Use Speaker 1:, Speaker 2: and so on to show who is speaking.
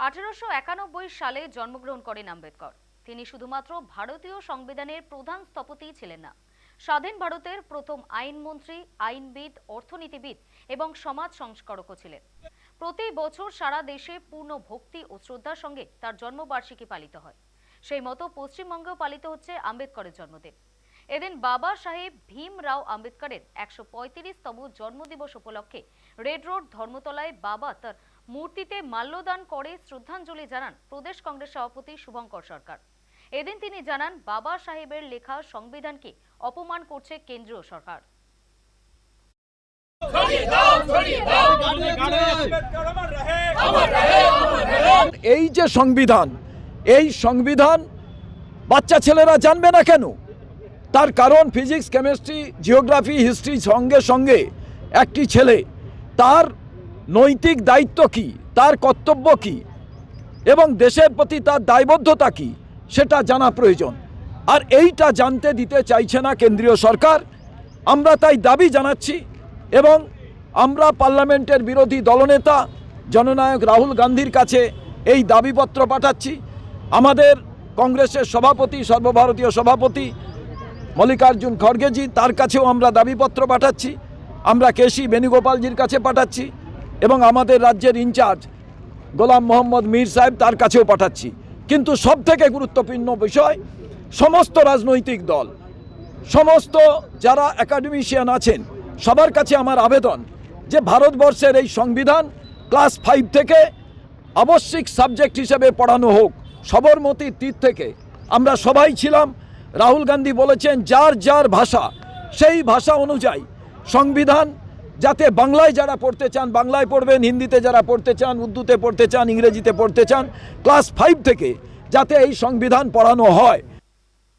Speaker 1: 1891 সালে জন্মগ্রহণ করেন আম্বেদকর। তিনি শুধুমাত্র ভারতীয় সংবিধানের প্রধান স্থপতি ছিলেন না, স্বাধীন ভারতের প্রথম আইনমন্ত্রী, আইনবিদ, অর্থনীতিবিদ এবং সমাজ সংস্কারকও ছিলেন। প্রতি বছর সারা দেশে পূর্ণ ভক্তি ও শ্রদ্ধার সঙ্গে তার জন্মবার্ষিকী পালিত হয়। সেই মতো পশ্চিমবঙ্গেও পালিত হচ্ছে আম্বেদকরের জন্মদিন। এদিন বাবা সাহেব ভীমরাও আম্বেদকরের 135তম জন্মদিবস উপলক্ষে রেড রোড ধর্মতলায় বাবা তার মূর্তিতে মাল্যদান করে শ্রদ্ধাঞ্জলি জানান প্রদেশ কংগ্রেস সভাপতি শুভঙ্কর সরকার। এদিন তিনি জানান, বাবা সাহেবের লেখা সংবিধানকে অপমান করছে কেন্দ্রীয় সরকার।
Speaker 2: এই যে সংবিধান, এই সংবিধান বাচ্চা ছেলেরা জানবে না কেন? তার কারণ ফিজিক্স, কেমিস্ট্রি, জিওগ্রাফি, হিস্ট্রি সঙ্গে সঙ্গে একটি ছেলে তার নৈতিক দায়িত্ব কি, তার কর্তব্য কি এবং দেশের প্রতি তার দায়বদ্ধতা কি সেটা জানা প্রয়োজন। আর এইটা জানতে দিতে চাইছে না কেন্দ্রীয় সরকার। আমরা তাই দাবি জানাচ্ছি এবং আমরা পার্লামেন্টের বিরোধী দলনেতা জননায়ক রাহুল গান্ধীর কাছে এই দাবিপত্র পাঠাচ্ছি। আমাদের কংগ্রেসের সভাপতি, সর্বভারতীয় সভাপতি মল্লিকার্জুন খড়গেজি, তার কাছেও আমরা দাবিপত্র পাঠাচ্ছি। আমরা কেসি বেণুগোপালজির কাছে পাঠাচ্ছি এবং আমাদের রাজ্যের ইনচার্জ গোলাম মোহাম্মদ মীর সাহেব, তার কাছেও পাঠাচ্ছি। কিন্তু সবথেকে গুরুত্বপূর্ণ বিষয়, সমস্ত রাজনৈতিক দল, সমস্ত যারা একাডেমিশিয়ান আছেন, সবার কাছে আমার আবেদন যে ভারতবর্ষের এই সংবিধান ক্লাস 5 থেকে আবশ্যিক সাবজেক্ট হিসেবে পড়ানো হোক। সবরমতীর তীর থেকে আমরা সবাই ছিলাম। রাহুল গান্ধী বলেছেন যার যার ভাষা, সেই ভাষা অনুযায়ী সংবিধান যাতে বাংলায় যারা পড়তে চান বাংলায় পড়বেন, হিন্দিতে যারা পড়তে চান উর্দুতে পড়তে চান, ইংরেজিতে পড়তে চান, ক্লাস 5 থেকে যাতে এই সংবিধান পড়ানো হয়।